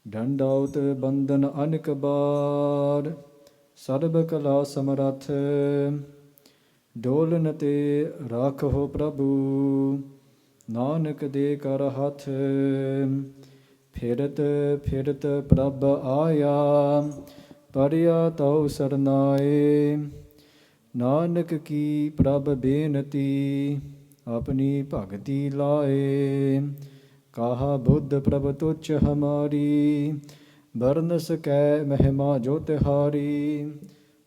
Dandaut bandhan anik baar, sarb kala samarath, dolan te rakho Prabhu, nanak de kar hath, phirat phirat prabh aaya, parya tau sarnaye, nanak ki prabh benati, apni bhagati laye, kaha buddh prabh tuch hamari, बरन सकै महिमा जो तिहारी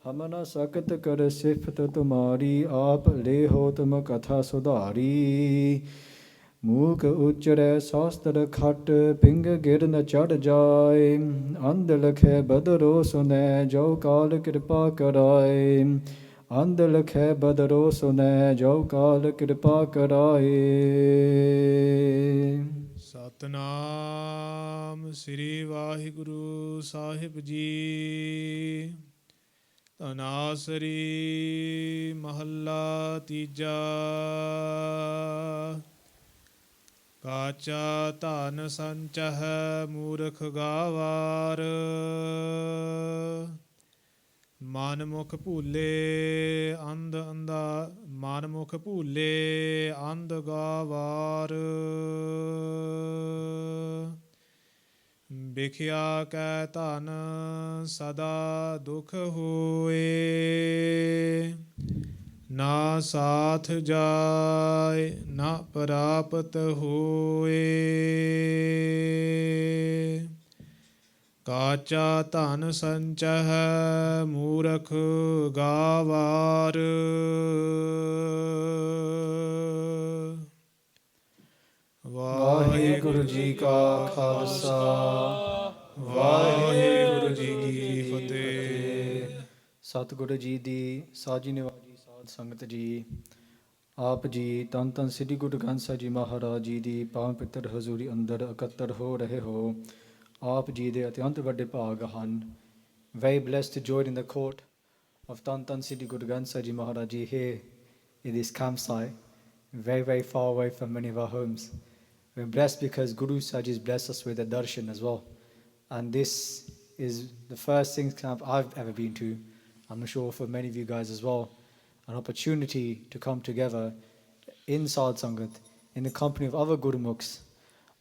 हम न सकत कर सिफत तुम्हारी आप ले हो तुम कथा सुधारी मूक उच्चरै शास्त्र खट पिंग गिर न चढ़ जाए अंध लखै बदरो सुनै जो काल कृपा कराए अंध लखै बदरो सुनै जो काल कृपा कराए। ਸਤਨਾਮ ਸ੍ਰੀ ਵਾਹਿਗੁਰੂ ਸਾਹਿਬ ਜੀ। ਧਨਾਸਰੀ ਮਹੱਲਾ ਤੀਜਾ। ਕਾਚਾ ਧਨ ਸੰਚਹਿ ਮੂਰਖ ਗਾਵਾਰ, ਮਨ ਮੁਖ ਭੂਲੇ ਅੰਧ ਅੰਧਾ ਮਨ ਮੁਖ ਭੂਲੇ ਅੰਧ ਗਾਵਾਰ। ਵਿਖਿਆ ਕੈ ਧਨ ਸਦਾ ਦੁਖ ਹੋਏ, ਨਾ ਸਾਥ ਜਾਏ ਨਾ ਪ੍ਰਾਪਤ ਹੋਏ। ਕਾਚਾ ਧਨ ਸੰਚਹਿ ਮੂਰਖ ਗਾਵਾਰ। ਵਾਹਿਗੁਰੂ ਜੀ ਕਾ ਖਾਲਸਾ ਵਾਹਿਗੁਰੂ ਜੀ ਕੀ ਫਤਿਹ। ਸਤਿਗੁਰੂ ਜੀ ਦੀ ਸਾਜੀ ਨਿਵਾਜੀ ਸਾਧ ਸੰਗਤ ਜੀ, ਆਪ ਜੀ ਧੰਨ ਧੰਨ ਸ੍ਰੀ ਗੁਰੂ ਗ੍ਰੰਥ ਸਾਹਿਬ ਜੀ ਮਹਾਰਾਜ ਜੀ ਦੀ ਪਾਵਨ ਪਿੱਤਰ ਹਜ਼ੂਰੀ ਅੰਦਰ ਇਕੱਤਰ ਹੋ ਰਹੇ ਹੋ। ਆਪ ਜੀ ਦੇ ਅਤਿਅੰਤ ਵੱਡੇ ਭਾਗ ਹਨ। Very blessed to join in the court of ਧੰਨ ਧੰਨ ਸ੍ਰੀ Guru Granth Sahib ji Maharaj ji here in this campsite, very very far away from many of our homes. We're blessed because Guru Sahib has blessed us with a darshan as well. And this is the first Singhs camp I've ever been to. I'm sure for many of you guys as well. An opportunity to come together in Sad Sangat, in the company of other Gurumukhs,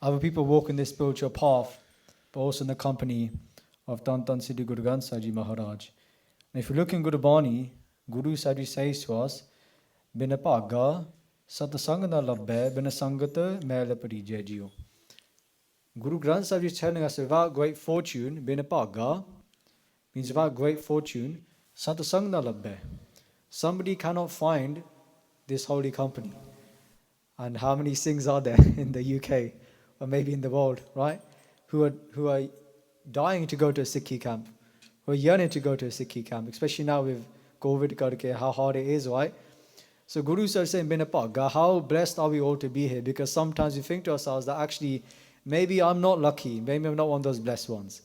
other people walking this spiritual path, but also in the company of Dhan Dhan Siddhi Guru Granth Sahib Ji Maharaj. And if you look in Gurbani, Guru Sahib Ji says to us, Bina bhaga sat sang na labbe bina sangat mail parijay jiyo. Guru Granth Sahib Ji is telling us without great fortune, bina bhaga means without great fortune, sat sang na labbe. Somebody cannot find this holy company. And how many Singhs are there in the UK or maybe in the world, right? Who are dying to go to a Sikhi camp, who are yearning to go to a Sikhi camp, especially now with COVID karke, how hard it is, right? So Guru Sahib is saying, Bina Paga, how blessed are we all to be here? Because sometimes we think to ourselves that actually, maybe I'm not lucky, maybe I'm not one of those blessed ones.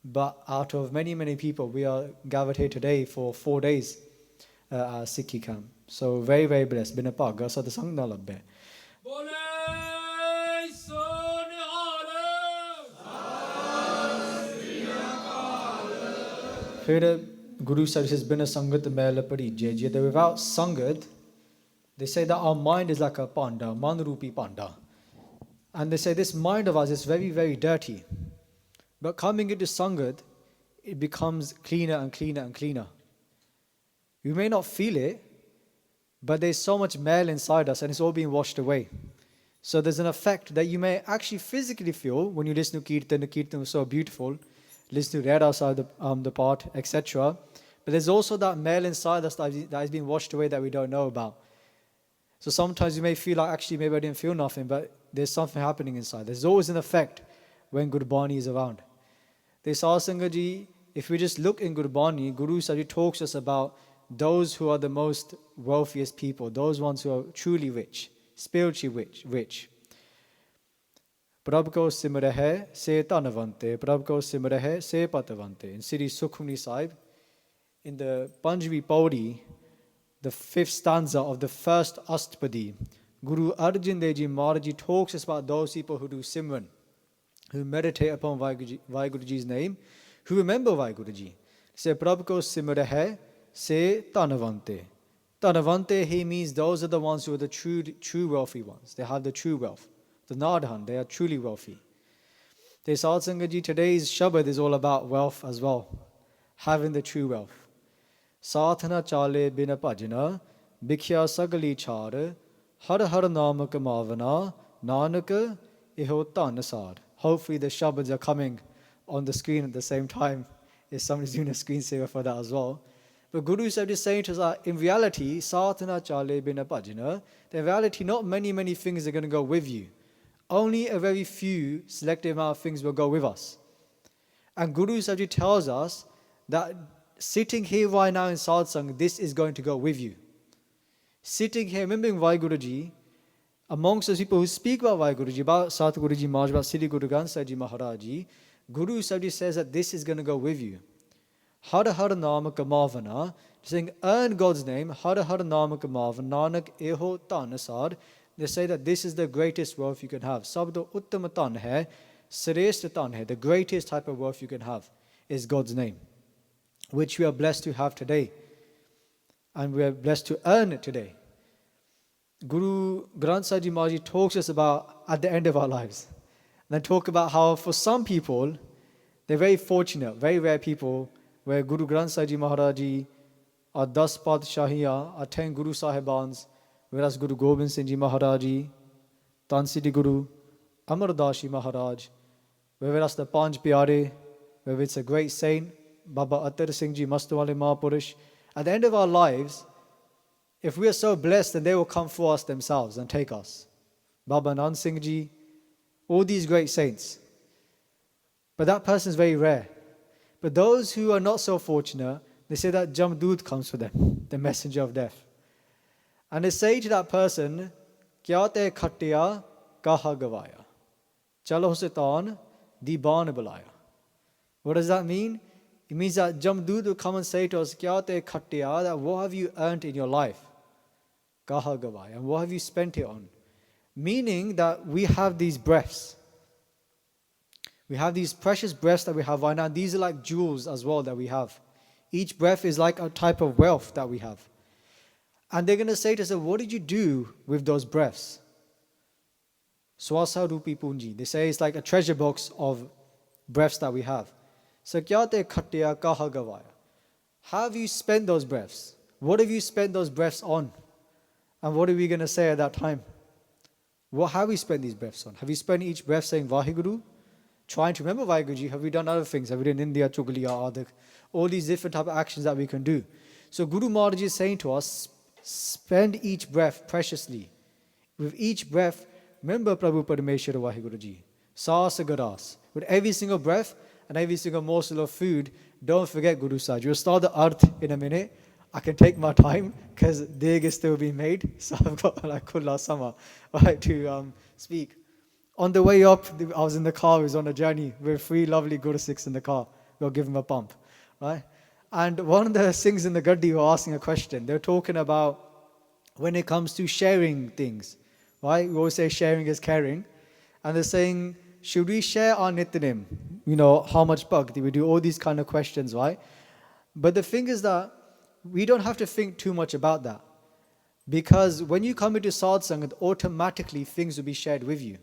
But out of many, many people, we are gathered here today for 4 days at Sikhi camp. So very, very blessed. Bina Paga, Sadasang na labbe. Here Guru Sahib says, Bina Sangat Mela Parijay. That without Sangat, they say that our mind is like a panda, manrupi panda. And they say this mind of ours is very, very dirty. But coming into Sangat, it becomes cleaner and cleaner and cleaner. You may not feel it, but there's so much male inside us and it's all being washed away. So there's an effect that you may actually physically feel when you listen to Kirtan. The Kirtan was so beautiful. Listen to read outside the part, etc. But there's also that male inside us that is being washed away that we don't know about. So sometimes you may feel like actually maybe I didn't feel nothing, but there's something happening inside. There's always an effect when Gurbani is around. They say, Sangaji, if we just look in Gurbani, Guru Sahib talks us about those who are the most wealthiest people, those ones who are truly rich, spiritually rich. Prabh ko simrahe se tanavante, Prabh ko simrahe se patavante. In Sri Sukhmani Sahib, in the Panjvi Pauri, the 5th stanza of the 1st Astpadi, Guru Arjan Dev Ji Maharaj Ji talks us about those people who do Simran. who meditate upon Vaheguruji's name, who remember Vaheguruji. Say, Prabhu ko simra hai, say Tanavante. Tanavante, he means those are the ones who are the true wealthy ones. They have the true wealth. The Nadhan, they are truly wealthy. They Sadhu Sangat Ji, today's Shabad is all about wealth as well. Having the true wealth. Sathana chale bina pajana, bhikhya sagali char, har har namak mavana, nanak iho tanasar. Hopefully the Shabads are coming on the screen at the same time. If somebody's doing a screensaver for that as well. But Guru Sahib is saying to us that in reality, Sathana chale bina pajana, in reality not many things are going to go with you. Only a very few selective amount of things will go with us. And Guru Sahib tells us that sitting here right now in satsang, this is going to go with you. Sitting here, remembering Vaheguruji, amongst those people who speak about Vaheguruji, about Satguruji Maharaj, about Sri Guru Granth Sahib Ji Maharaj Ji, Guru Sahib says that this is going to go with you. Har har nama kamavana, saying earn God's name, har har nama kamavana, nanak eho tanasar. They say that this is the greatest wealth you can have. Sabdo uttama tan hai, shrestha tan hai. The greatest type of wealth you can have is God's name, which we are blessed to have today. And we are blessed to earn it today. Guru Granth Sahib Ji Maharaj Ji talks us about at the end of our lives. And then talk about how for some people, they're very fortunate, very rare people, where Guru Granth Sahib Ji Maharaj Ji are 10 Padshahiyas, are 10 Guru Sahibans, whereas Guru Gobind Singh Ji Maharaj Ji, Tansidi Guru, Amar Das Ji Maharaj, whereas the Panch Pyare, where it's a great saint, Baba Atar Singh Ji Mastwale Mahapurush. At the end of our lives, if we are so blessed, then they will come for us themselves and take us. Baba Anand Singh Ji, all these great saints. But that person is very rare. But those who are not so fortunate, they say that Jamdud comes for them, the messenger of death. And they say to that person, Kya te khattiya kaha gavaya. Chalo setan diban balaya. What does that mean? It means that Jamdud will come and say to us, Kya te khattiya, that what have you earned in your life? Kaha gavaya. And what have you spent it on? Meaning that we have these breaths. We have these precious breaths that we have right now. These are like jewels as well that we have. Each breath is like a type of wealth that we have. And they're going to say to us, what did you do with those breaths? Swasa Rupi Punji. They say it's like a treasure box of breaths that we have. So kya te khattiya kaha gavaya. How have you spent those breaths? What have you spent those breaths on? And what are we going to say at that time? What have we spent these breaths on? Have you spent each breath saying Vaheguru? Trying to remember Vaheguruji? Have we done other things? Have we done India, Chugliya, Adak? All these different type of actions that we can do. So Guru Maharaj is saying to us, spend each breath preciously. With each breath, remember Prabhu Parameshwara Vaheguruji. Saas Garas. With every single breath and every single morsel of food, don't forget Guru Sahib. We'll start the arth in a minute. I can take my time because deg is still being made. So I've got like kulla sama to speak. On the way up, I was in the car, I was on a journey with 3 lovely Guru Sikhs in the car. We'll give them a pump, right? And one of the Singhs in the Gaddi were asking a question. They're talking about when it comes to sharing things, right? We always say sharing is caring. And they're saying, should we share our nityanim? You know, how much bhakti? We do all these kind of questions, right? But the thing is that we don't have to think too much about that. Because when you come into satsang, automatically things will be shared with you.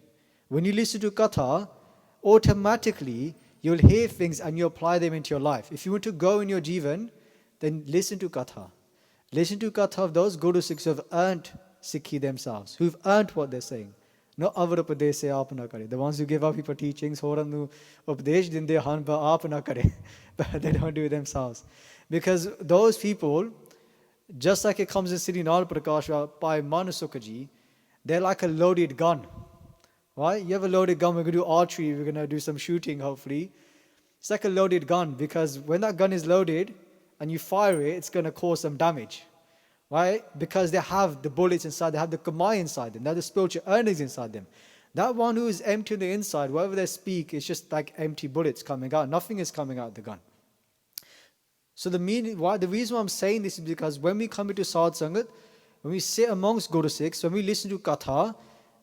When you listen to Katha, automatically you'll hear things and you apply them into your life. If you want to go in your jivan, then listen to Katha. Listen to Katha of those Guru Sikhs who have earned Sikhi themselves, who've earned what they're saying. Not avar upadesh se aap na kare. The ones who give up people teachings, horan nu upadesh dinde han ba aap na kare. But they don't do it themselves. Because those people, just like it comes in Sri Nal Prakasha by Manasukha, they're like a loaded gun. Right? You have a loaded gun, we're going to do archery, we're going to do some shooting hopefully. It's like a loaded gun because when that gun is loaded and you fire it, it's going to cause some damage. Right? Because they have the bullets inside, they have the kamai inside them, they have the spiritual earnings inside them. That one who is empty on the inside, whatever they speak, it's just like empty bullets coming out. Nothing is coming out of the gun. So the reason why I'm saying this is because when we come into Sadhu Sangat, when we sit amongst Guru Sikhs, when we listen to Katha,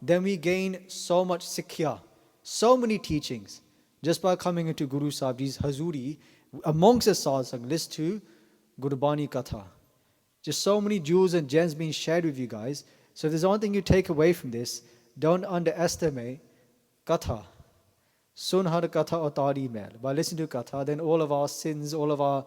then we gain so much sikhya. So many teachings. Just by coming into Guru Sahib Ji's Hazuri, amongst the Sadh Sangat, listen to Gurbani Katha. Just so many jewels and gems being shared with you guys. So if there's one thing you take away from this, don't underestimate Katha. Sun har Katha otari mel. By listening to Katha, then all of our sins, all of our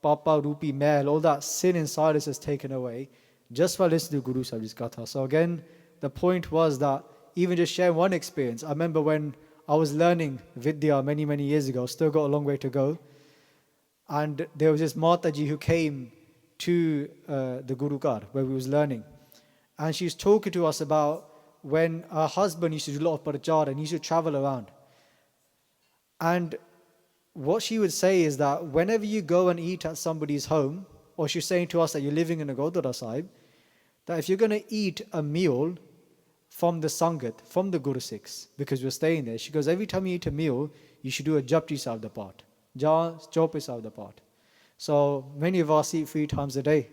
Papa Rupi mel, all that sin inside us is taken away just by listening to Guru Sahib's Katha. So again, the point was that even just share one experience. I remember when I was learning Vidya many years ago, still got a long way to go. And there was this Mataji who came to the Guru Kar where we was learning. And she's talking to us about when her husband used to do a lot of prachar and he used to travel around. And what she would say is that whenever you go and eat at somebody's home, or she's saying to us that you're living in a Gurdwara Sahib, that if you're going to eat a meal from the Sangat, from the Guru Sikhs, because we're staying there, she goes, every time you eat a meal, you should do a Japji Sahib the part. Ja, Chope Sahib the part. So many of us eat 3 times a day.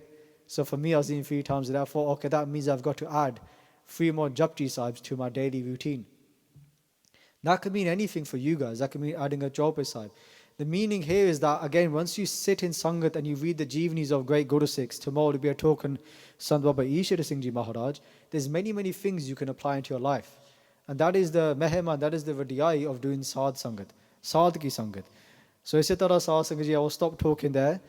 So for me, I was eating 3 times a day. I thought, okay, that means I've got to add 3 more Japji Sahibs to my daily routine. That could mean anything for you guys. That could mean adding a Chope Sahib. The meaning here is that, again, once you sit in Sangat and you read the Jeevnis of great Guru Sikhs, tomorrow we are talking Sant Baba Ishwar Singh Ji Maharaj, there's many things you can apply into your life. And that is the mehema, that is the vadiyai of doing Sadh Sangat, Sadh Ki Sangat. So isi tarah Sadh Sangat Ji, I will stop talking there,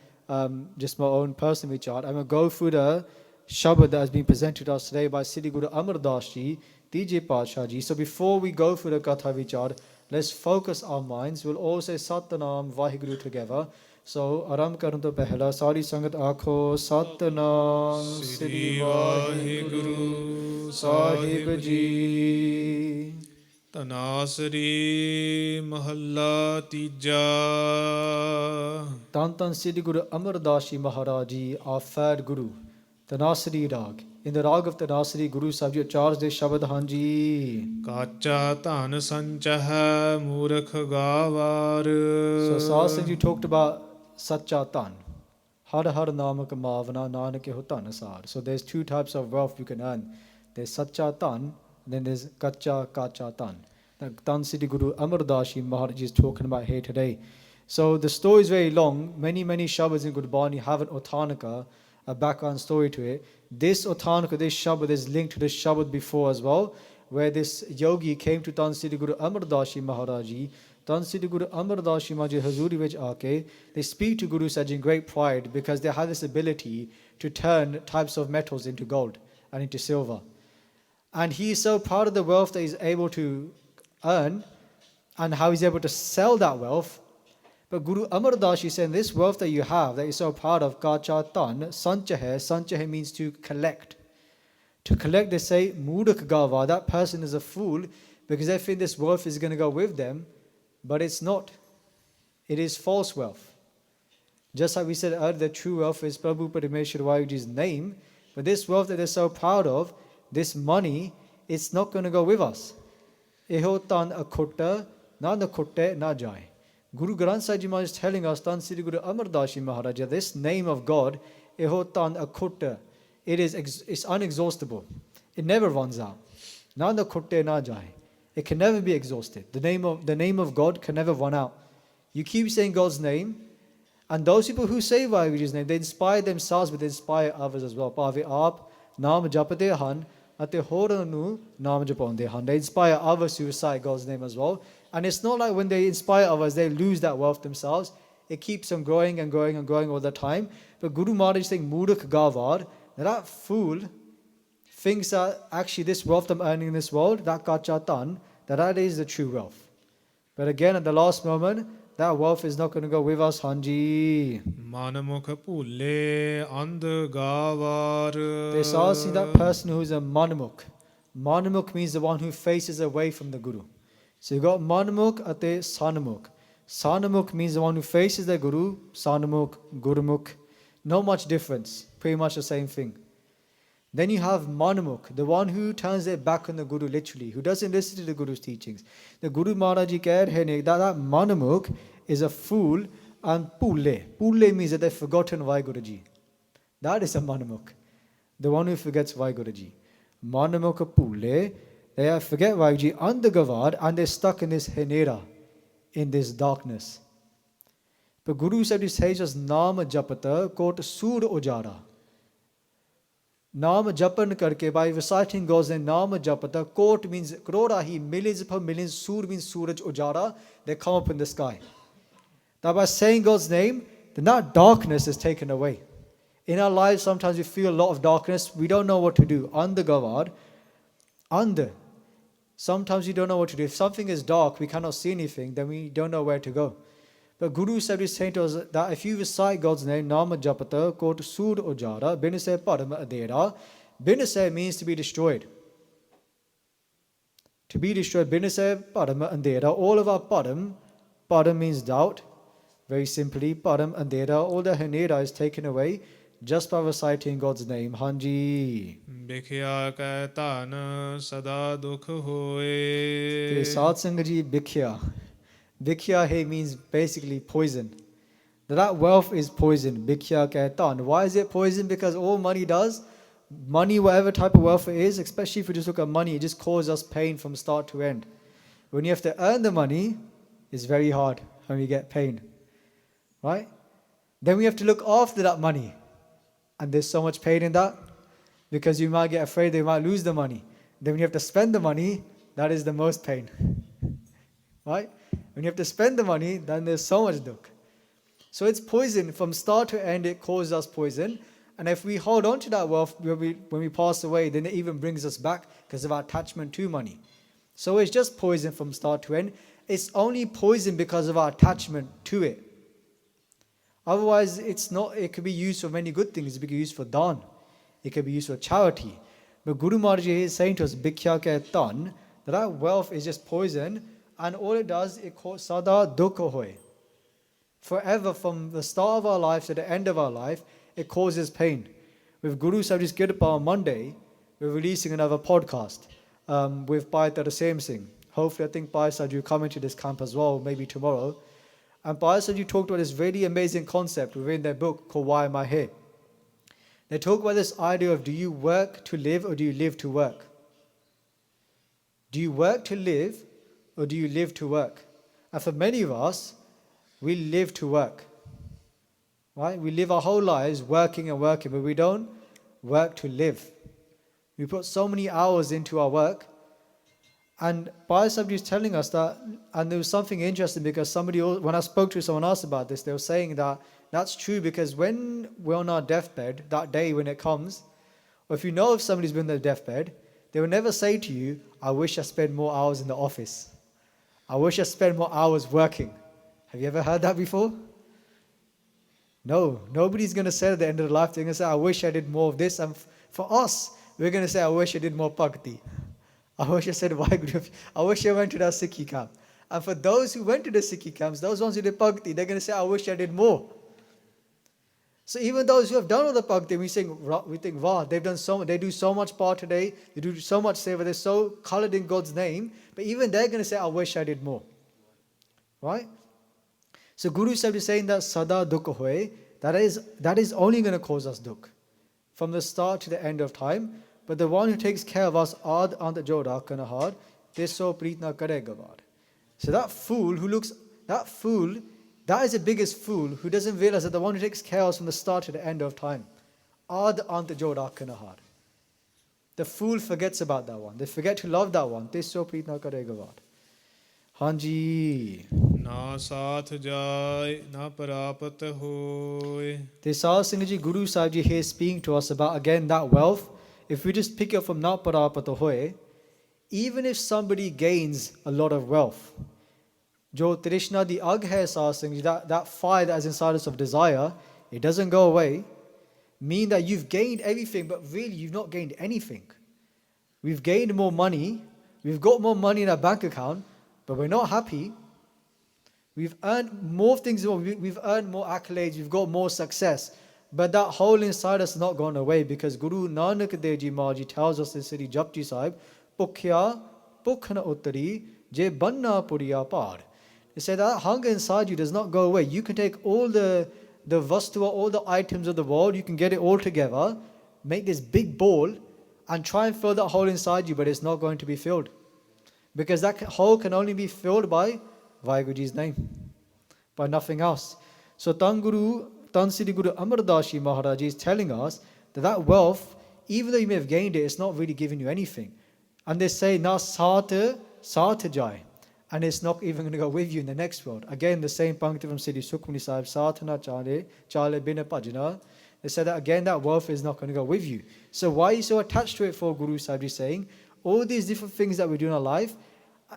just my own personal vichar. I'm going to go through the shabad that has been presented to us today by Siddhi Guru Amar Das Ji, Tije Paatshah Ji. So before we go through the Katha vichar, let's focus our minds. We'll all say Satnam Vaheguru together. So Aram Karan to Pehla, Sari Sangat Akho, Satnam Sri Vaheguru Sahib Ji. ਤਨਾਸਰੀ ਮਹੱਲਾ ਤੀਜਾ Tan Tan Siddhi Guru Amar Das Ji Maharaj Ji, our third Guru, Tanasri Rag. In the Rag of Tanasri, Guru Sahib Ji charged this Shabad Hanji. ਕਾਚਾ ਧਨ ਸੰਚਹ ਮੂਰਖ ਗਾਵਾਰ So Sahib Ji talked about Sacha Tan. Har Har Namak Mavana Nanak Ho Tan Sar. So there's 2 types of wealth you can earn. There's Sacha Tan, then there's Kacha Tan. That Tan Siddhi Guru Amar Das Ji Maharaj is talking about here today. So the story is very long. Many Shabads in Gurbani have an Otanika, a background story to it. This Otanika, this Shabad is linked to the Shabad before as well, where this yogi came to Tan Siddhi Guru Amar Das Ji Maharaj Ji. Tan Siddhi Guru Amar Das Ji Maharaj Ji Hazuri vich aake, they speak to Guru Sahib in great pride because they have this ability to turn types of metals into gold and into silver. And he is so proud of the wealth that he's able to earn and how he's able to sell that wealth. But Guru Amar Das Ji said, this wealth that you have, that you're so proud of, Kacha Tan, Sanchahe means to collect. To collect, they say, Mudak Gava, that person is a fool because they think this wealth is going to go with them, but it's not. It is false wealth. Just like we said earlier, the true wealth is Prabhu Parameshwar Vayuji's name, but this wealth that they're so proud of, this money, it's not going to go with us. Eho tan akhutta, na nakhutte na jai. Guru Granth Sahib Ji Maharaj is telling us, Tan Siddhi Guru Amar Das Ji Maharaj, this name of God, Eho tan akhutta, it's unexhaustible. It never runs out. Na nakhutte na jai. It can never be exhausted. The name of God can never run out. You keep saying God's name, and those people who say Vaheguru's name, they inspire themselves, but they inspire others as well. Pave aap naam japate han, ate horan nu naam japonde han. They inspire others to recite God's name as well. And it's not like when they inspire others, they lose that wealth themselves. It keeps them growing and growing and growing all the time. But Guru Maharaj is saying, Mudak Gavar, that fool thinks that actually this wealth I'm earning in this world, that kachatan, that is the true wealth. But again, at the last moment, that wealth is not going to go with us, Hanji. ਮਨਮੁਖ ਭੁੱਲੇ ਅੰਧ ਗਾਵਾਰ There's also that person who is a manamukh. Manamukh means the one who faces away from the Guru. So you got manamukh ate sanamukh. Sanamukh means the one who faces the Guru, sanamukh, gurumukh. No much difference, pretty much the same thing. Then you have manamukh, the one who turns their back on the Guru literally, who doesn't listen to the Guru's teachings. The Guru Maharaj Ji keh rahe ne that manamukh is a fool, and Pule means that they've forgotten Vaheguru Ji. That is a manamukh, the one who forgets Vaheguru Ji. Manamukh Pule, They have forget Vaiji andagavad and they're stuck in this henera, in this darkness. But Guru said he says us Nama Japata Kot Sur Ojara. Nama Japan karke, by reciting God's name, Nama Japata, Kot means crora, he millions upon millions, Sur means Suraj Ojara, they come up in the sky. That by saying God's name, then that darkness is taken away. In our lives, sometimes we feel a lot of darkness, we don't know what to do. Andagavad, under. Sometimes we don't know what to do. If something is dark, we cannot see anything, then we don't know where to go. But Guru said he's saying to us that if you recite God's name, Nama Japata, Kot Sur Ojara, Binase Param Adera, Binase means to be destroyed. To be destroyed, Binase Param Andera, all of our Param means doubt, very simply, Param Andera, all the Hanera is taken away just by reciting God's name. Hanji. ਬਿਖਿਆ ਕੈ ਧਨ ਸਦਾ ਦੁਖ ਹੋਏ Sad Sangaji Bhikhya. Bhikhya he means basically poison. That wealth is poison. Bhikhya Kaitan. Why is it poison? Because all money does, money, whatever type of wealth it is, especially if you just look at money, it just causes us pain from start to end. When you have to earn the money, it's very hard when we get pain. Right? Then we have to look after that money. And there's so much pain in that. Because you might get afraid they might lose the money. Then when you have to spend the money, that is the most pain. Right? When you have to spend the money, then there's so much dukh. So it's poison. From start to end, it causes us poison. And if we hold on to that wealth when we pass away, then it even brings us back because of our attachment to money. So it's just poison from start to end. It's only poison because of our attachment to it. Otherwise, it's not. It could be used for many good things. It could be used for dan. It could be used for charity. But Guru Maharaj is saying to us, Bhikhya ke tan, that wealth is just poison, and all it does, it causes sada dukha hoy. Forever, from the start of our life to the end of our life, it causes pain. With Guru Sahib's Kirpa on Monday, we're releasing another podcast with Bhai Tarasem Singh. Hopefully, I think Bhai Sahib will come into this camp as well, maybe tomorrow. And Bhai Sahib talked about this really amazing concept within their book called Why Am I Here? They talk about this idea of, do you work to live or do you live to work? Do you work to live or do you live to work? And for many of us, we live to work. Right? We live our whole lives working and working, but we don't work to live. We put so many hours into our work. And Bhai Sahib is telling us that, and there was something interesting because when I spoke to someone else about this, they were saying that that's true because when we're on our deathbed, that day when it comes, or if you know if somebody's been on their deathbed, they will never say to you, I wish I spent more hours in the office. I wish I spent more hours working. Have you ever heard that before? No, nobody's going to say at the end of their life, they're going to say, I wish I did more of this. And for us, we're going to say, I wish I did more bhakti. I wish I said, I wish I went to that Sikhi camp. And for those who went to the Sikhi camps, those ones who did bhakti, they're going to say, I wish I did more. So even those who have done all the bhakti, we think, wow, they've done so much, they do so much part today, they do so much seva, they're so colored in God's name, but even they're going to say, I wish I did more. Right? So Guru Sahib is saying that sada dukha hoy, that is only going to cause us dukh from the start to the end of time. But the one who takes care of us, ad ant jo rakhana har, teso pritna karega var. So that fool, that is the biggest fool who doesn't realize that the one who takes care of us from the start to the end of time. Ad ant jo rakhana har. The fool forgets about that one. They forget to love that one. Teso pritna karega var. Hanji. ਨਾ ਸਾਥ ਜਾਏ ਨਾ ਪ੍ਰਾਪਤ ਹੋਏ The Sahib Singh Ji, Guru Sahib Ji here speaking to us about again that wealth. If we just pick it up from Na Parapata Hoye, even if somebody gains a lot of wealth, Jo Trishna di Ag hai Sahib Singh Ji, that fire that is inside us of desire, it doesn't go away. Mean that you've gained everything, but really you've not gained anything. We've gained more money, we've got more money in our bank account, but we're not happy. We've earned more things, we've earned more accolades, we've got more success. But that hole inside us has not gone away because Guru Nanak Dev Ji Maharaj Ji tells us in Sri Japji Sahib, Pukhya Pukhna Uttari Je Banna Puriya Par. They say that hunger inside you does not go away. You can take all the vastu, all the items of the world, you can get it all together, make this big ball, and try and fill that hole inside you, but it's not going to be filled. Because that hole can only be filled by Vaheguru's name, by nothing else. So Tan Sri Guru Amar Das Ji Maharaj is telling us that wealth, even though you may have gained it, it's not really giving you anything. And they say, na saath jai. And it's not even going to go with you in the next world. Again, the same pankti from Siddhi Sukhmani Sahib, saath na chale bina bhajana. They said that again, that wealth is not going to go with you. So why are you so attached to it for? Guru Sahib is saying, all these different things that we do in our life,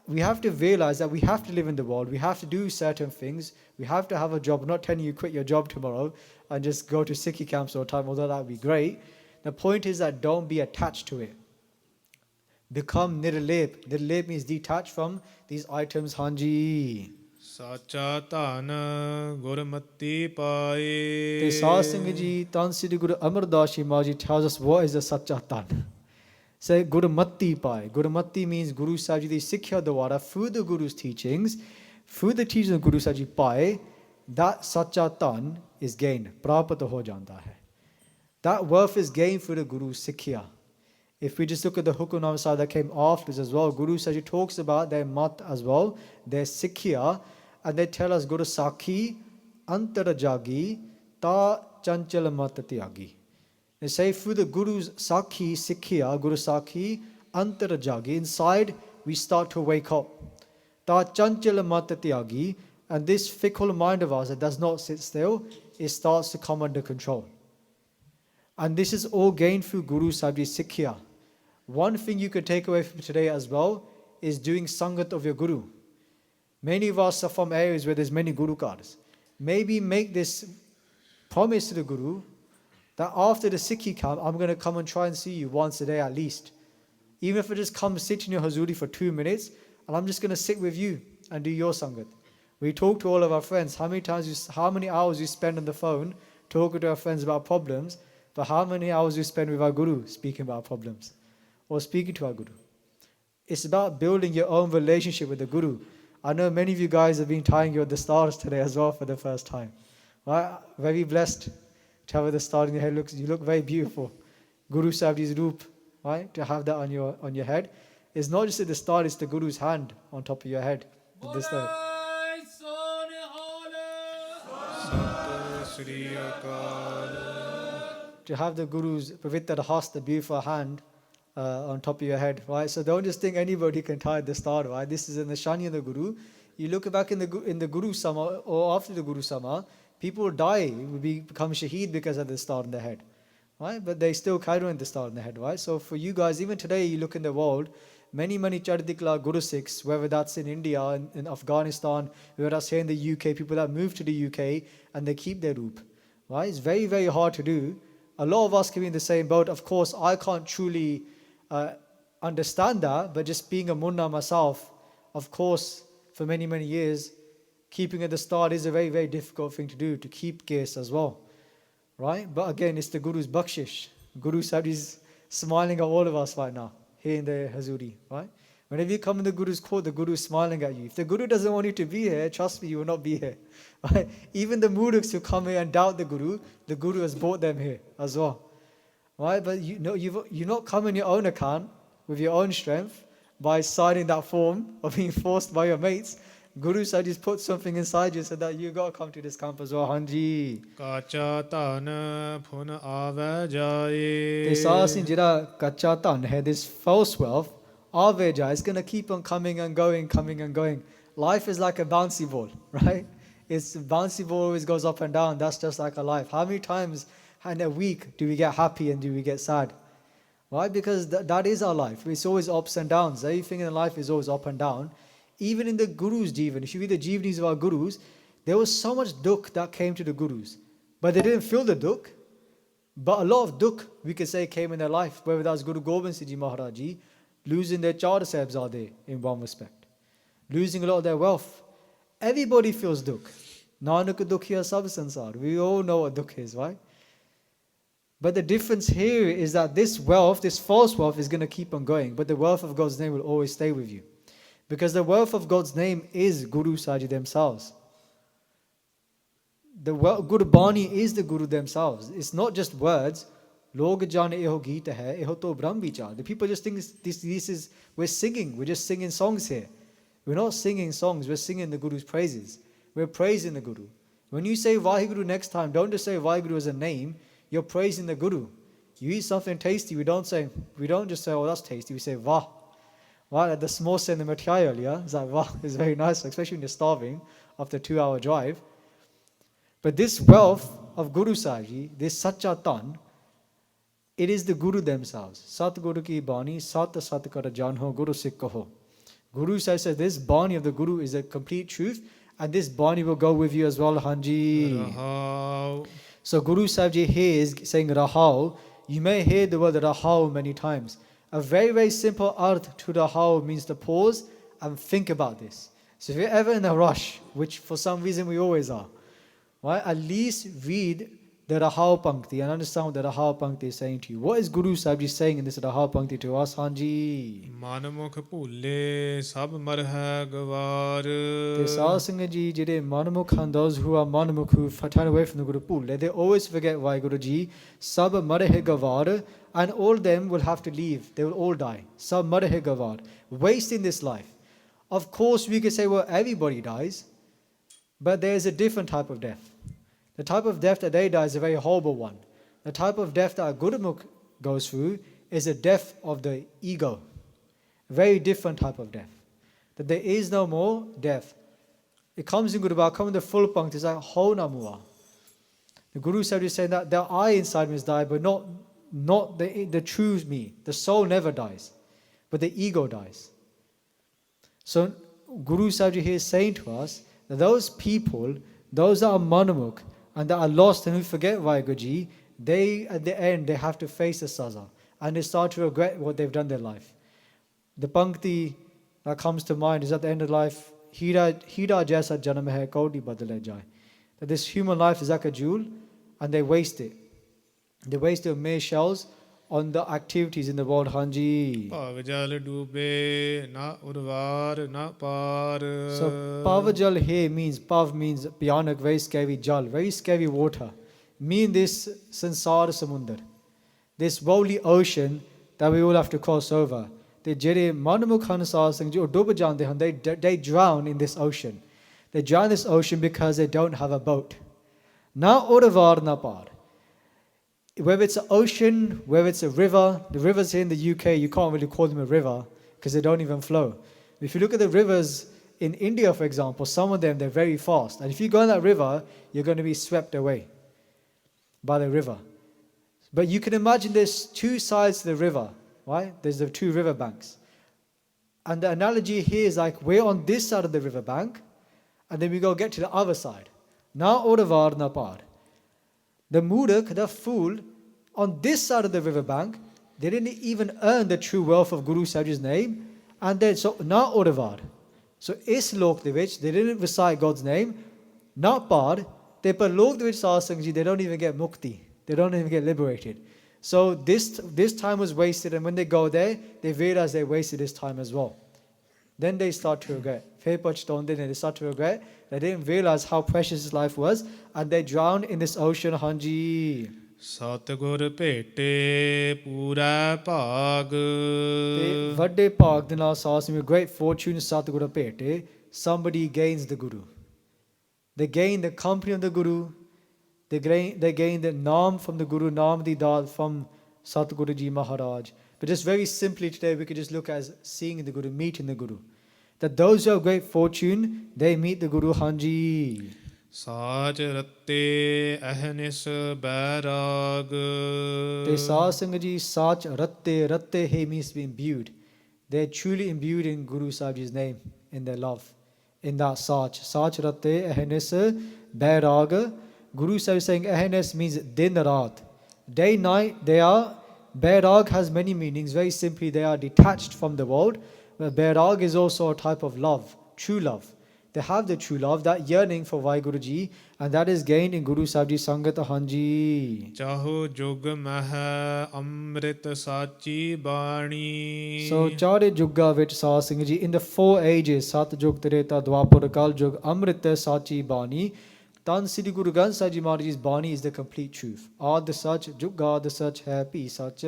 we have to realize that we have to live in the world. We have to do certain things. We have to have a job. I'm not telling you quit your job tomorrow and just go to Sikhi camps all the time, although that would be great. The point is that don't be attached to it. Become nirlep. Nirlep means detached from these items. Hanji. ਸਾਚਾ ਧਨ ਗੁਰਮਤੀ ਪਾਏ The Satsang Ji, Tan Sri Guru Amar Das Ji Maharaj tells us what is the Sacha Tan. Say Gurumati Pai. Gurumati means Guru Sahib Ji, the Sikhya Dwara, through the Guru's teachings, through the teachings of Guru Sahib Ji Pai, that Sacha Tan is gained. Prapat ho janta hai. That wealth is gained through the Guru's Sikhya. If we just look at the Hukamnama side that came afterwards as well, Guru Sahib Ji talks about their mat as well, their Sikhya, and they tell us Guru Sakhi Antarajagi Ta Chanchal Mat Tyagi. They say through the Guru's Sakhi, Sikhya, Guru Sakhi, Antarajagi, inside we start to wake up. Ta Chanchala Mata Tyagi, and this fickle mind of ours that does not sit still, it starts to come under control. And this is all gained through Guru Sahib's Sikhya. One thing you can take away from today as well is doing sangat of your Guru. Many of us are from areas where there's many Guru cards. Maybe make this promise to the Guru that after the Sikhi camp, I'm going to come and try and see you once a day at least. Even if I just come sit in your hazuri for 2 minutes, and I'm just going to sit with you and do your sangat. We talk to all of our friends. How many hours you spend on the phone talking to our friends about problems, but how many hours you spend with our Guru speaking about problems or speaking to our Guru? It's about building your own relationship with the Guru. I know many of you guys have been tying your the stars today as well for the first time. Right? Very blessed to have the star in your head. You look very beautiful. Guru Sahib's roop, right? To have that on your head. It's not just the star, it's the Guru's hand on top of your head. This Sat Sri Akal to have the Guru's Pavitra Hast, the beautiful hand on top of your head, right? So don't just think anybody can tie the star, right? This is in the Shani of the Guru. You look back in the Guru Sama or after the Guru Sama, people die, become shaheed because of the star in the head, right? But they still carry on the star in the head, right? So for you guys, even today, you look in the world, many Chardikla Guru Sikhs, whether that's in India, in Afghanistan, whether that's here in the UK, people that move to the UK and they keep their roop, right? It's very, very hard to do. A lot of us can be in the same boat. Of course, I can't truly understand that, but just being a munna myself, of course, for many, many years, keeping at the start is a very, very difficult thing to do, to keep gas as well, right? But again, it's the Guru's bakshish. Guru Sahib is smiling at all of us right now, here in the Hazuri, right? Whenever you come in the Guru's court, the Guru is smiling at you. If the Guru doesn't want you to be here, trust me, you will not be here. Right? Even the muruks who come here and doubt the Guru has brought them here as well. Right? But you know, you're not coming your own account with your own strength by signing that form or being forced by your mates. Guru Sahib just put something inside you so that you got to come to this camp as well. Hanji. ਕਾਚਾ ਧਨ phone ਆਵੈ ਜਾਏ They saw us in Jira Kacha Tan had this false wealth. Aveja is going to keep on coming and going, coming and going. Life is like a bouncy ball, right? It's bouncy ball always goes up and down. That's just like a life. How many times in a week do we get happy and do we get sad? Right? Because that is our life. It's always ups and downs. Everything in life is always up and down. Even in the Guru's Jivan, if you read the Jivnis of our Gurus, there was so much dukh that came to the Gurus. But they didn't feel the dukh. But a lot of dukh, we could say, came in their life. Whether that was Guru Gobind Singh Ji Maharaj Ji, losing their Char Sahibzade in one respect. Losing a lot of their wealth. Everybody feels dukh. Nanak dukhiya sab sansar. We all know what dukh is, right? But the difference here is that this wealth, this false wealth, is going to keep on going. But the wealth of God's name will always stay with you. Because the wealth of God's name is Guru Sahib themselves. The Gurbani is the Guru themselves. It's not just words. Log jan eho geet hai, eho to Brahm vichar. The people just think this is, we're singing, we're just singing songs here. We're not singing songs, we're singing the Guru's praises. We're praising the Guru. When you say Vaheguru next time, don't just say Vaheguru as a name, you're praising the Guru. You eat something tasty, we don't just say, oh, that's tasty, we say Vah. Right, like the samosa and the mithai earlier, it's like, wow, it's very nice, especially when you're starving after a 2-hour drive. But this wealth of Guru Sahib Ji, this Sacha Tan, it is the Guru themselves. Sat Guru ki Bani, Sat Sat Kar Janho, Guru Sikh Kaho. Guru Sahib says this Bani of the Guru is a complete truth, and this Bani will go with you as well, Hanji. Rahau. So Guru Sahib Ji here is saying Rahau. You may hear the word Rahau many times. A very, very simple arth to Rahau means to pause and think about this. So if you're ever in a rush, which for some reason we always are, right, at least read the Rahau Pankti and understand what the Rahau Pankti is saying to you. What is Guru Sahib Ji saying in this Rahau Pankti to us, Hanji? Manamukh phule sab marha gawar. The Satsanga Ji, Jide Manamukh, and those who are Manamukh, who turn away from the Guru Pool, they always forget Vaheguru Ji. Sab marhe gawar, and all them will have to leave. They will all die. Sab marhe gawar, wasting this life. Of course, we could say, well, everybody dies, but there is a different type of death. The type of death that they die is a very horrible one. The type of death that a Gurmukh goes through is a death of the ego. A very different type of death. That there is no more death. It comes in Gurubha, come in the full punct, it's like Ho Namua. The Guru Sahib is saying that the I inside me has died, but not the true me. The soul never dies, but the ego dies. So Guru Sahib here is saying to us that those people, those that are Manamukh, and that are lost and who forget Vaheguru Ji, they at the end they have to face the saza and they start to regret what they've done in their life. The pankti that comes to mind is at the end of life, Hira jaisa janam hai kaudi badale jai. That this human life is like a jewel and they waste it. They waste their mere shells on the activities in the world, Hanji. Pavajal dube na urvar na par. So Pavajal here means, Pav means bhayanak, very scary jal, very scary water. Mean this sansar samundar, this worldly ocean that we all have to cross over. They drown in this ocean. They drown in this ocean because they don't have a boat. Na urvar na par. Whether it's an ocean, whether it's a river, the rivers here in the UK, you can't really call them a river because they don't even flow. If you look at the rivers in India, for example, some of them, they're very fast. And if you go in that river, you're going to be swept away by the river. But you can imagine there's two sides to the river, right? There's the two river banks. And the analogy here is like we're on this side of the river bank, and then we go get to the other side. Na oravar na par. The Murak, the fool, on this side of the riverbank, they didn't even earn the true wealth of Guru Sahib's name. And then, so, na oravar. So, is lok de vich, they didn't recite God's name. Na par, they par lok de vich satsang, they don't even get mukti. They don't even get liberated. So, this time was wasted, and when they go there, they realize they wasted this time as well. Then they start to regret. They start to regret. They didn't realize how precious his life was, and they drowned in this ocean, Hanji. Satgur pete pura pag. Vadde pag dina sas with great fortune Satguru pete. Somebody gains the Guru. They gain the company of the Guru. They gain the Naam from the Guru, Naam di Dal from Satguru Ji Maharaj. But just very simply today, we could just look at seeing the Guru, meeting the Guru. That those who have great fortune, they meet the Guru, Hanji. Sach ratte ahnis bairag. They Satsanga Ji, Sach ratte, ratte he means to be imbued. They're truly imbued in Guru Sahib's name, in their love, in that Sach. Sach ratte ahnis bairag. Guru Sahib is saying ahnis means din raat. Day, night, they are. Bairag has many meanings. Very simply, they are detached from the world. But Bairag is also a type of love, true love. They have the true love, that yearning for Vaheguru Ji, and that is gained in Guru Sahib Ji Sangat Hanji. Chaho jug mah amrit sachi bani. So, Chare Jugga which Satsanga Ji, in the 4 ages, Sat Jug Treta Dwapar Kal Jug Amrit Sachi Bani, Tan Sri Guru Granth Sahib Ji Maharaj Ji's Bani is the complete truth. Ad Sach, Jugad Sach, Hai Pi Sach,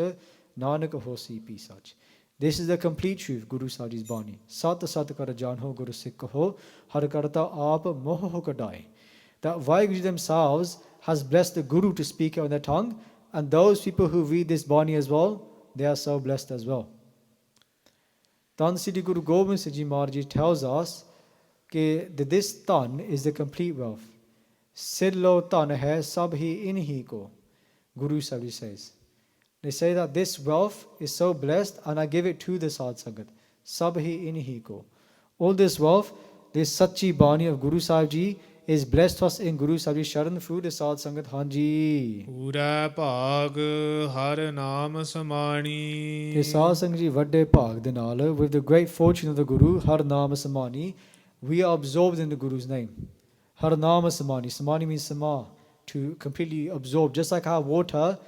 Nanak Hosi Pi Sach. This is the complete truth, Guru Sahib Ji's Bani. Sat Sat Kar Jan Ho Guru Sikh Ho, Har Karta Aap Moh Ho Kadai. That Vaheguru themselves has blessed the Guru to speak on their tongue, and those people who read this Bani as well, they are so blessed as well. Tan Sri Guru Gobind Singh Ji Maharaj Ji tells us that this tan is the complete wealth. Sidlo tan hai sab hi in hi ko. Guru Sahib Ji says. They say that this wealth is so blessed and I give it to the Sad Sangat. Sab hi in hi ko. All this wealth, this Sachi Bani of Guru Sahib Ji is blessed to us in Guru Sahib Ji Sharan through the Sad Sangat. Hanji. ਪੂਰਾ ਭਾਗ ਹਰ ਨਾਮ ਸਮਾਣੀ The Sad Sangat Ji Vadde Bhag de Naal, with the great fortune of the Guru, Har Naam Samani, we are absorbed in the Guru's name. Har Naam Samani. Samani means sama, to completely absorb. Just like how water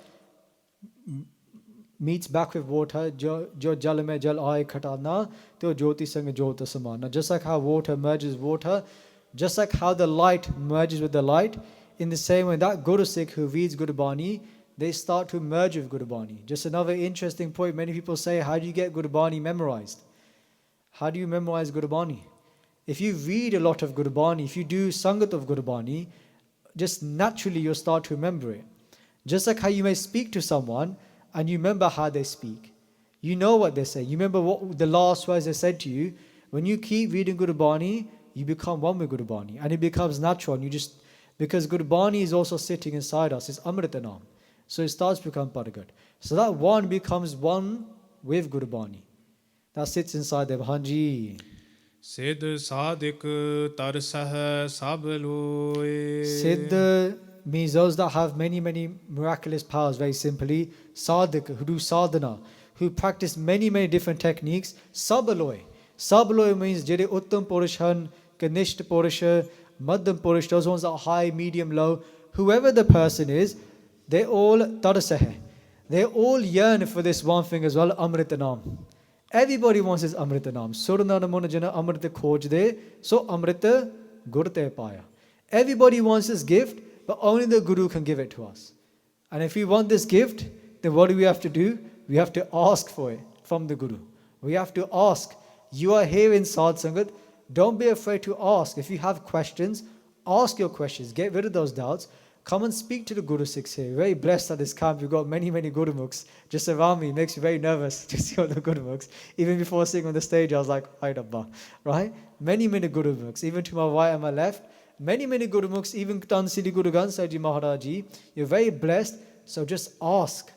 meets back with water, jo jal mein jal aaye khatana, to jyoti sang jyota samana. Just like how water merges water, just like how the light merges with the light, in the same way that Guru Sikh who reads Gurbani, they start to merge with Gurbani. Just another interesting point, many people say, how do you get Gurbani memorized? How do you memorize Gurbani? If you read a lot of Gurbani, if you do sangat of Gurbani, just naturally you'll start to remember it. Just like how you may speak to someone and you remember how they speak. You know what they say. You remember what the last words they said to you. When you keep reading Gurbani, you become one with Gurbani. And it becomes natural. And you just, because Gurbani is also sitting inside us. It's Amritanam. So it starts to become Paragat. So that one becomes one with Gurbani. That sits inside them. Hanji. ਸਿੱਧ ਸਾਧਿਕ ਤਰਸਹ ਸਭ ਲੋਏ Siddha means those that have many, many miraculous powers, very simply. Sadhak, who do sadhana, who practice many, many different techniques. Sabaloy. Sabaloy means Jede Uttam Purushan, Kanishta Purusha, Madham Purush, those ones that are high, medium, low. Whoever the person is, they all tarasah. They all yearn for this one thing as well, Amritanam. Everybody wants this Amritanam. Suranana Jana Amrita Khoj de, so Amrita Gurte Paya. Everybody wants this gift, but only the Guru can give it to us. And if we want this gift, then what do we have to do? We have to ask for it from the Guru. We have to ask. You are here in Sad Sangat. Don't be afraid to ask. If you have questions, ask your questions. Get rid of those doubts. Come and speak to the Guru Sikhs here. Very blessed at this camp. You've got many, many Guru Mukhs just around me. It makes me very nervous to see all the Guru Mukhs. Even before sitting on the stage, I was like, right Abba. Right? Many, many Guru Mukhs. Even to my right and my left. Many, many Guru Mukhs. Even Tan Sri Guru Granth Sahib Ji Maharaj Ji. You're very blessed. So just ask.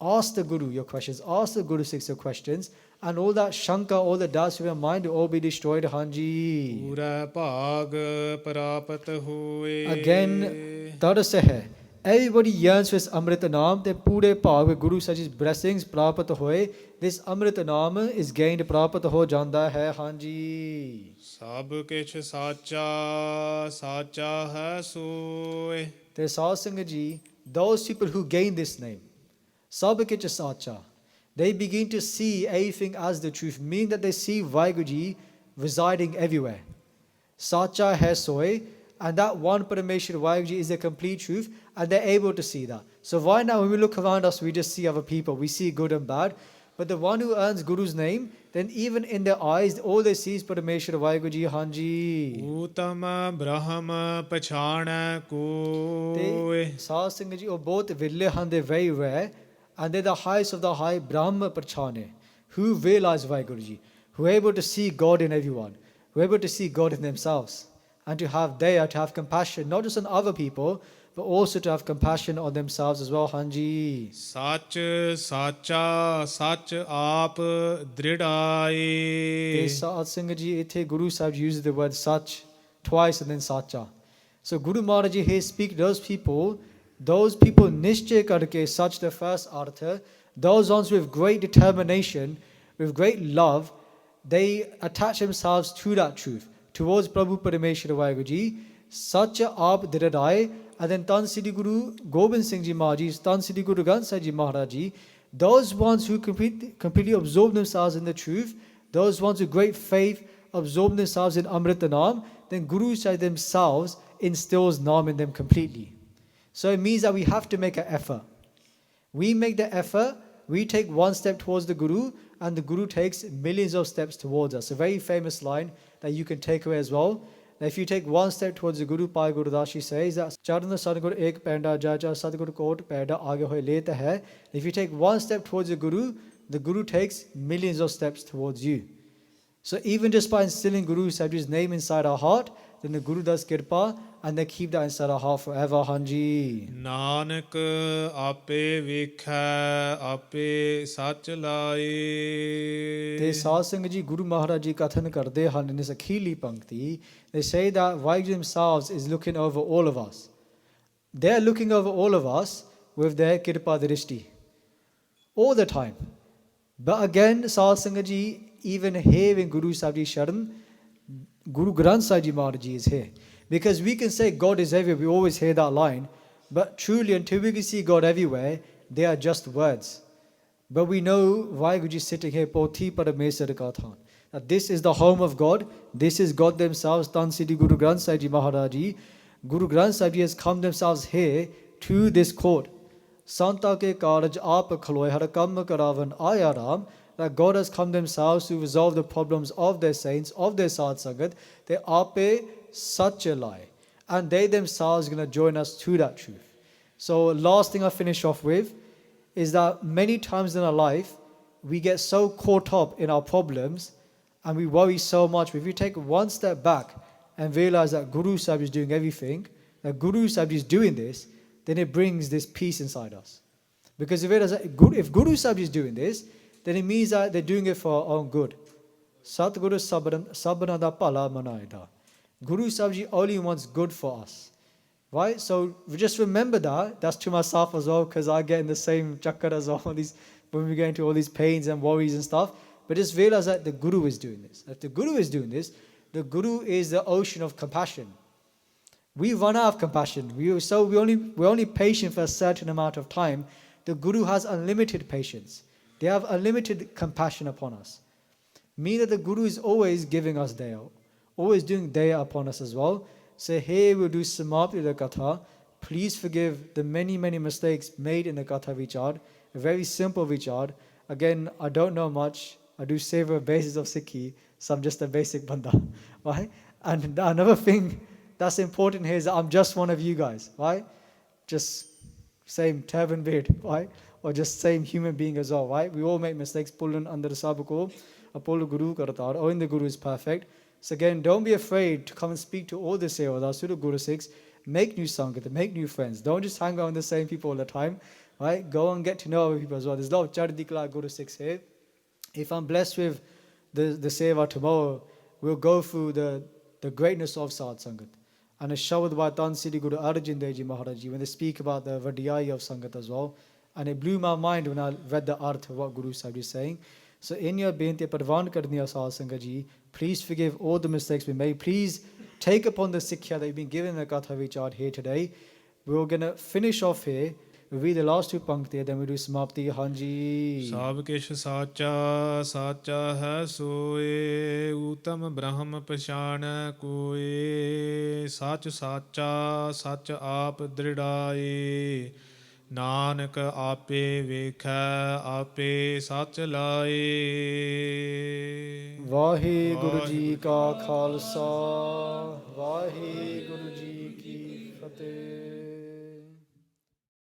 Ask the Guru your questions. Ask the Guru Sikhs your questions. And all that shanka, all the doubts of your mind will all be destroyed. Hanji. ਪੂਰਾ ਭਾਗ ਪ੍ਰਾਪਤ ਹੋਏ Again, Tarasah hai. Everybody yearns for this Amritanam. The Pure Bhag with Guru Sahib's blessings prapat hoye. This Amritanam is gained prapat ho janda hai. Hanji. ਸਭ ਕਿਛ ਸਾਚਾ ਸਾਚਾ ਹੈ ਸੋਏ The Satsanga Ji, those people who gain this name, Sabakich Sacha, they begin to see everything as the truth, meaning that they see Vaheguru Ji residing everywhere. Sacha hai soy, and that one Parameshwar Vaheguru Ji is the complete truth, and they're able to see that. So right now when we look around us, we just see other people, we see good and bad, but the one who earns Guru's name, then even in their eyes, all they see is Parameshwar Vaheguru Ji. Hanji. ਊਤਮ ਬ੍ਰਹਮ ਪਛਾਣੈ ਕੋਇ Satsanga Ji, or both Villyahan, they're very rare, and they're the highest of the high, Brahma Prachane, who realize Vaheguru Ji, who are able to see God in everyone, who are able to see God in themselves, and to have daya, to have compassion, not just on other people, but also to have compassion on themselves as well. Hanji. ਸੱਚ ਸਾਚਾ ਸੱਚ ਆਪ ਦ੍ਰਿੜਾਏ Satsanga Ji, ithe Guru Sahib uses the word Sach twice and then Sacha. So Guru Maharaj Ji here speak those people nischay karke, such the first artha, those ones with great determination, with great love, they attach themselves to that truth, towards Prabhu Parameshwar Vaheguru Ji, such aap diradai, and then Tan Sri Guru Gobind Singh Ji Maharaj Ji, Tan Sri Guru Granth Sahib Ji Maharaj Ji, those ones who completely absorb themselves in the truth, those ones with great faith, absorb themselves in Amritanam, then Guru Sahib themselves instills Naam in them completely. So it means that we have to make an effort. We make the effort, we take one step towards the Guru, and the Guru takes millions of steps towards us. A very famous line that you can take away as well. That if you take one step towards the Guru, Pai Gurudashi says that Charan Sadgur Ek Penda Jaja Sadgur Kot Penda Aage Hoye Leta Hai. If you take one step towards the Guru takes millions of steps towards you. So even just by instilling Guru Sahib's name inside our heart, then the Guru does kirpa and they keep that inside our heart forever. Hanji. Nanak ਆਪੇ ਵੇਖੈ ਆਪੇ ਸੱਚ ਲਾਏ ਤੇ ਸਾਧ ਸੰਗਤ ਜੀ ਗੁਰੂ ਮਹਾਰਾਜ ਜੀ ਕਥਨ ਕਰਦੇ ਹਨ in this ਅਖੀਲੀ ਪੰਕਤੀ. They say that Vaheguru themselves is looking over all of us. They are looking over all of us with their kirpa drishti all the time. But again, Saad Sangat ji, even here in Guru Sahib Ji Sharan, Guru Granth Sahib Ji Maharaj Ji is here. Because we can say God is everywhere, we always hear that line, but truly until we can see God everywhere, they are just words. But we know Vaheguru Ji sitting here, Pothi Parameswar Katha, that this is the home of God, this is God themselves, Tan Siddhi Guru Granth Sahib Ji Maharaj Ji. Guru Granth Sahib Ji has come themselves here to this court. Santa ke karaj aap khaloye har kam karavan aya ram. That God has come themselves to resolve the problems of their saints, of their Sad Sangat. They ape such a lie. And they themselves are going to join us to that truth. So last thing I finish off with is that many times in our life, we get so caught up in our problems and we worry so much. But if you take one step back and realize that Guru Sahib is doing everything, that Guru Sahib is doing this, then it brings this peace inside us. Because if Guru Sahib is doing this, then it means that they're doing it for our own good. Satguru Sabbanada Pala Manaida. Guru Sahib Ji only wants good for us. Right? So just remember that. That's to myself as well, because I get in the same chakkar as all these, when we get into all these pains and worries and stuff. But just realize that the Guru is doing this. If the Guru is doing this, the Guru is the ocean of compassion. We run out of compassion. We're only patient for a certain amount of time. The Guru has unlimited patience. They have unlimited compassion upon us. Meaning that the Guru is always giving us daya, always doing daya upon us as well. So here we'll do Samapti the Katha. Please forgive the many, many mistakes made in the Katha Vichar. A very simple Vichar. Again, I don't know much. I do savor a basis of Sikhi, so I'm just a basic banda. Right? And another thing that's important here is that I'm just one of you guys. Right? Just same turban beard. Right? Or just same human being as well, right? We all make mistakes. Pullan under sabako, Apollo Guru Karatar, or in the Guru is perfect. So again, don't be afraid to come and speak to all the Sevadas, to the Guru Sikhs. Make new sangat, make new friends. Don't just hang around the same people all the time, right? Go and get to know other people as well. There's a lot of Chardikla Guru Sikhs here. If I'm blessed with the Seva tomorrow, we'll go through the greatness of Sad Sangat. And a shabad by Tan Siddhi Guru Arjan Dev Ji Maharaj Ji, when they speak about the Vadiyai of Sangat as well. And it blew my mind when I read the arth of what Guru Sahib is saying. So in your beinti parvan karniya Saad Sangat Ji, please forgive all the mistakes we made. Please take upon the Sikhya that you've been given in the Katha Vichar here today. We're going to finish off here. We'll read the last two pankti, then we'll do Samapti. Hanji. ਸਭ ਕਿਛ ਸਾਚਾ ਸਾਚਾ ਹੈ ਸੋਏ ਊਤਮ ਬ੍ਰਹਮ ਪਛਾਣੈ ਕੋਏ ਸੱਚ ਸਾਚਾ ਸੱਚ ਆਪ ਦ੍ਰਿੜਾਏ ਨਾਨਕ ਆਪੇ ਵੇਖੈ ਆਪੇ ਸੱਚ ਲਾਏ ਵਾਹਿਗੁਰੂ ਜੀ ਕਾ ਖਾਲਸਾ ਵਾਹਿਗੁਰੂ ਜੀ ਕੀ ਫਤਿਹ।